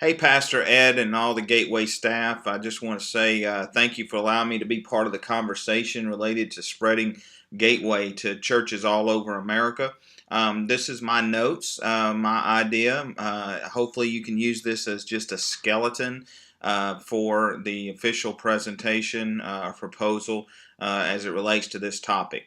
Hey, Pastor Ed and all the Gateway staff. I just want to say thank you for allowing me to be part of the conversation related to spreading Gateway to churches all over America. This is my notes, my idea. Hopefully, you can use this as just a skeleton for the official presentation or proposal as it relates to this topic.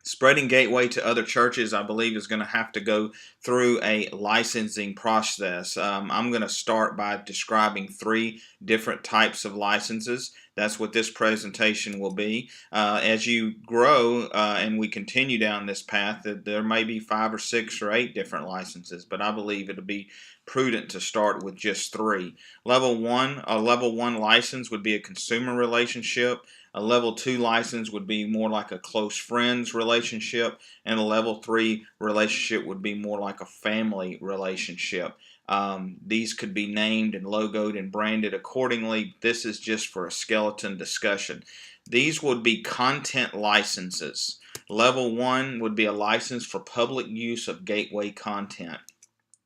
Spreading Gateway to other churches, I believe, is going to have to go through a licensing process. I'm going to start by describing three different types of licenses. That's what this presentation will be. As you grow and we continue down this path, there may be 5 or 6 or 8 different licenses, but I believe it'll be prudent to start with just 3. A level 1 license would be a consumer relationship. A level 2 license would be more like a close friends relationship, and a level 3 relationship would be more like a family relationship. These could be named and logoed and branded accordingly. This is just for a skeleton discussion. These would be content licenses. Level 1 would be a license for public use of Gateway content.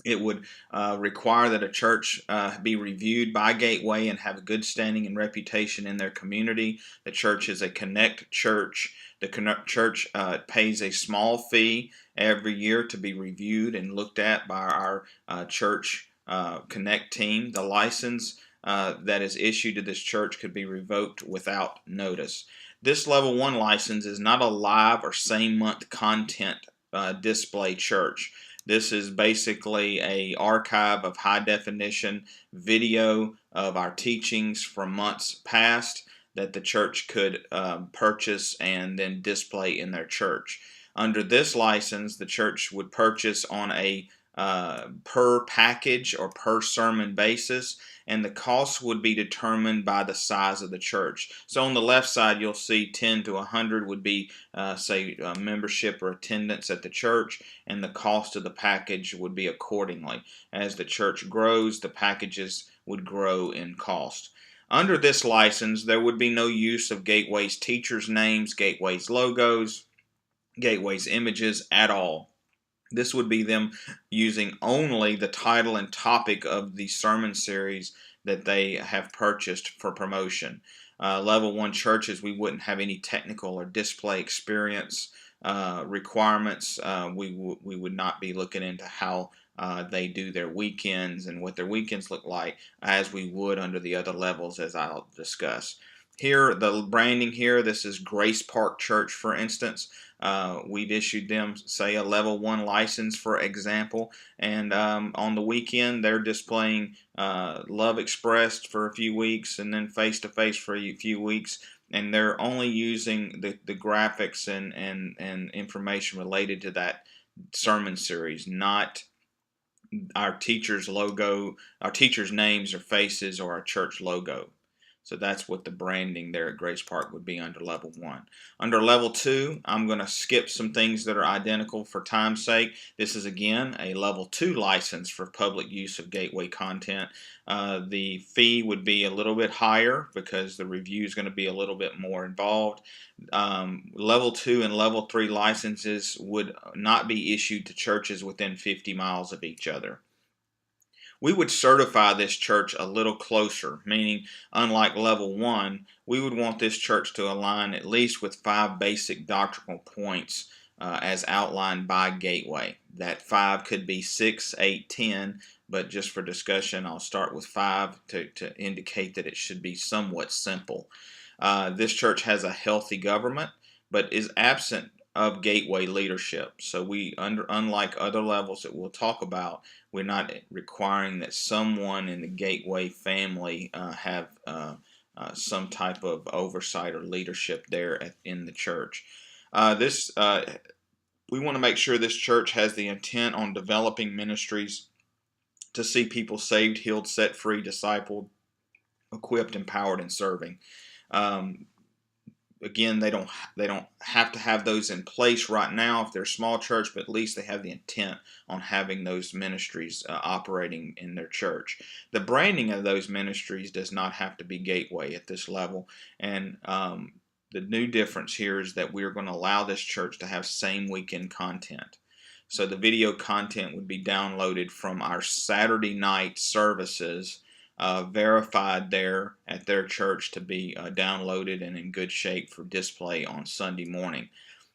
It would require that a church be reviewed by Gateway and have a good standing and reputation in their community. The church is a Connect church. The church pays a small fee every year to be reviewed and looked at by our church Connect team. The license that is issued to this church could be revoked without notice. This level 1 license is not a live or same month content display church. This is basically an archive of high definition video of our teachings from months past that the church could purchase and then display in their church. Under this license, the church would purchase on a per package or per sermon basis, and the cost would be determined by the size of the church. So on the left side, you'll see 10 to 100 would be, say, membership or attendance at the church, and the cost of the package would be accordingly. As the church grows, the packages would grow in cost. Under this license, there would be no use of Gateway's teachers' names, Gateway's logos, Gateway's images at all. This would be them using only the title and topic of the sermon series that they have purchased for promotion. Level 1 churches, we wouldn't have any technical or display experience requirements. We would not be looking into how they do their weekends and what their weekends look like as we would under the other levels, as I'll discuss. Here, the branding here, this is Grace Park Church, for instance. We've issued them, say, a level 1 license, for example, and on the weekend they're displaying Love Expressed for a few weeks and then Face to Face for a few weeks, and they're only using the graphics and information related to that sermon series, not our teacher's logo, our teacher's names or faces, or our church logo. So that's what the branding there at Grace Park would be under level 1. Under level 2, I'm going to skip some things that are identical for time's sake. This is again a level 2 license for public use of Gateway content. The fee would be a little bit higher because the review is going to be a little bit more involved. Level 2 and level 3 licenses would not be issued to churches within 50 miles of each other. We would certify this church a little closer, meaning unlike level 1, we would want this church to align at least with 5 basic doctrinal points as outlined by Gateway. That 5 could be 6, 8, 10, but just for discussion, I'll start with 5 to indicate that it should be somewhat simple. This church has a healthy government, but is absent of Gateway leadership. So unlike other levels that we'll talk about, we're not requiring that someone in the Gateway family have some type of oversight or leadership there in the church. We want to make sure this church has the intent on developing ministries to see people saved, healed, set free, discipled, equipped, empowered, and serving. Again, they don't have to have those in place right now if they're a small church, but at least they have the intent on having those ministries operating in their church. The branding of those ministries does not have to be Gateway at this level, and the new difference here is that we're going to allow this church to have same weekend content. So the video content would be downloaded from our Saturday night services, verified there at their church to be downloaded and in good shape for display on Sunday morning.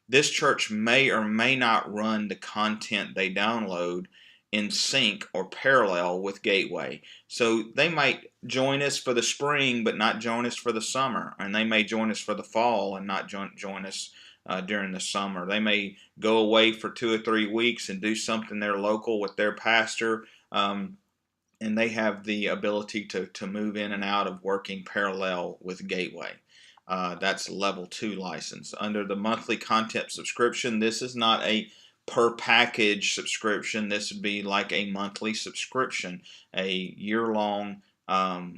This church may or may not run the content they download in sync or parallel with Gateway. So they might join us for the spring but not join us for the summer, and they may join us for the fall and not join us during the summer. They may go away for 2 or 3 weeks and do something there local with their pastor, and they have the ability to move in and out of working parallel with Gateway. That's level 2 license. Under the monthly content subscription, this is not a per package subscription. This would be like a monthly subscription, a year-long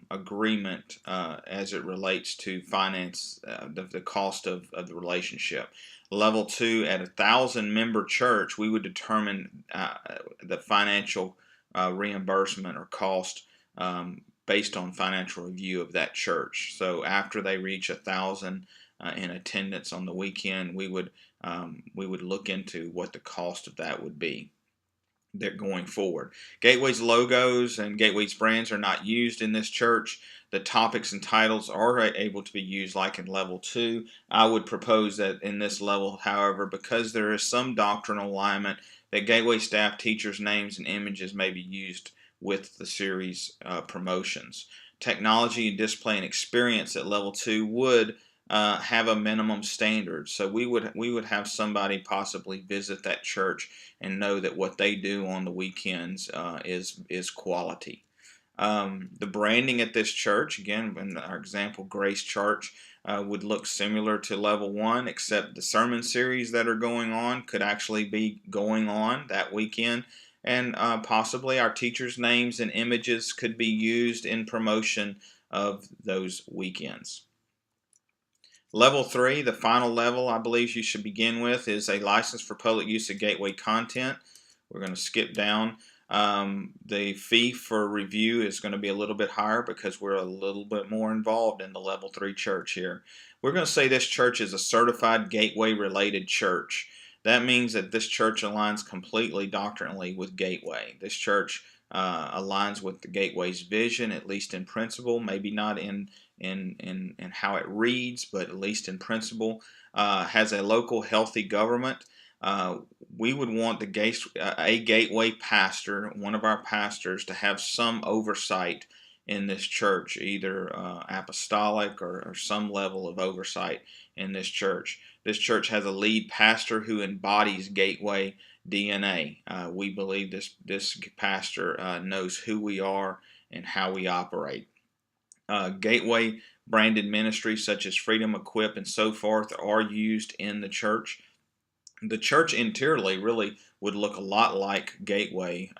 agreement as it relates to finance, the cost of the relationship. Level 2, at 1,000 member church, we would determine the financial reimbursement or cost based on financial review of that church. So after they reach 1,000 in attendance on the weekend, we would look into what the cost of that would be going forward. Gateway's logos and Gateway's brands are not used in this church. The topics and titles are able to be used like in level 2. I would propose that in this level, however, because there is some doctrinal alignment, that Gateway staff teachers' names and images may be used with the series promotions. Technology and display and experience at level 2 would have a minimum standard. So we would have somebody possibly visit that church and know that what they do on the weekends is quality. The branding at this church, again, in our example, Grace Church, would look similar to level 1, except the sermon series that are going on could actually be going on that weekend, and possibly our teachers' names and images could be used in promotion of those weekends. Level 3, the final level I believe you should begin with, is a license for public use of Gateway content. We're going to skip down. The fee for review is going to be a little bit higher because we're a little bit more involved in the level 3 church here. We're going to say this church is a certified Gateway related church. That means that this church aligns completely doctrinally with Gateway. This church aligns with the Gateway's vision, at least in principle, maybe not in how it reads, but at least in principle. Has a local healthy government. We would want a Gateway pastor, one of our pastors, to have some oversight in this church, either apostolic or some level of oversight in this church. This church has a lead pastor who embodies Gateway DNA. We believe this pastor knows who we are and how we operate. Gateway branded ministries such as Freedom, Equip, and so forth are used in the church. The church interiorly really would look a lot like Gateway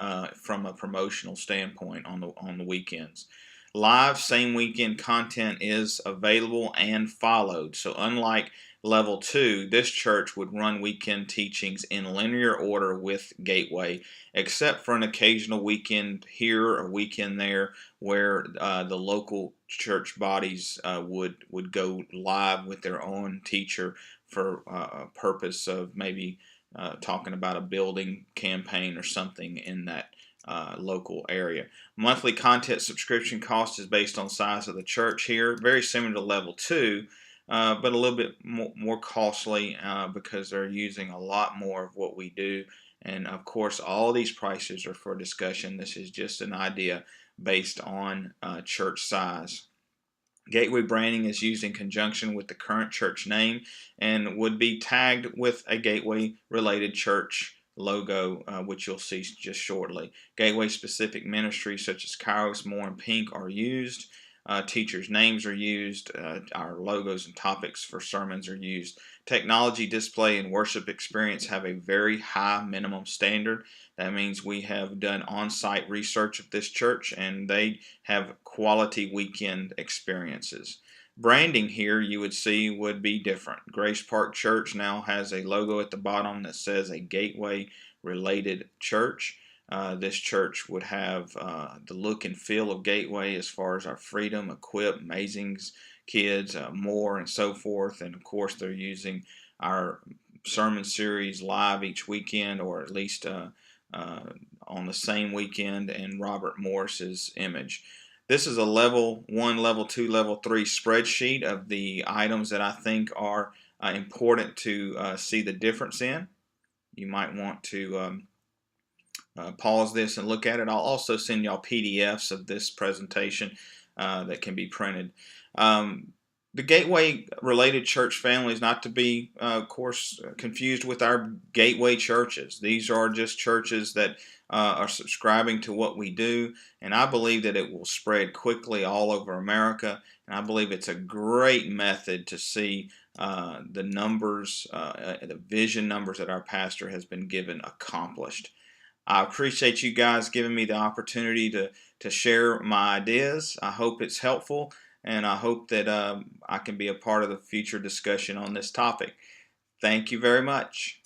from a promotional standpoint on the weekends. Live same weekend content is available and followed. So unlike level 2, this church would run weekend teachings in linear order with Gateway, except for an occasional weekend here or weekend there where the local church bodies would go live with their own teacher for a purpose of maybe talking about a building campaign or something in that local area. Monthly content subscription cost is based on size of the church here, very similar to level 2, but a little bit more costly because they're using a lot more of what we do. And of course, all of these prices are for discussion. This is just an idea based on church size. Gateway branding is used in conjunction with the current church name and would be tagged with a Gateway related church logo, which you'll see just shortly. Gateway specific ministries such as Kairos, More, and Pink are used. Teachers' names are used. Our logos and topics for sermons are used. Technology, display, and worship experience have a very high minimum standard. That means we have done on-site research of this church and they have quality weekend experiences. Branding here you would see would be different. Grace Park Church now has a logo at the bottom that says a Gateway related church. This church would have the look and feel of Gateway as far as our Freedom, Equip, Amazings, Kids, More, and so forth. And of course, they're using our sermon series live each weekend, or at least on the same weekend, and Robert Morris's image. This is a level 1, level 2, level 3 spreadsheet of the items that I think are important to see the difference in. You might want to pause this and look at it. I'll also send y'all PDFs of this presentation that can be printed. The Gateway related church family is not to be, of course, confused with our Gateway churches. These are just churches that are subscribing to what we do, and I believe that it will spread quickly all over America, and I believe it's a great method to see the numbers, the vision numbers that our pastor has been given accomplished. I appreciate you guys giving me the opportunity to share my ideas. I hope it's helpful, and I hope that I can be a part of the future discussion on this topic. Thank you very much.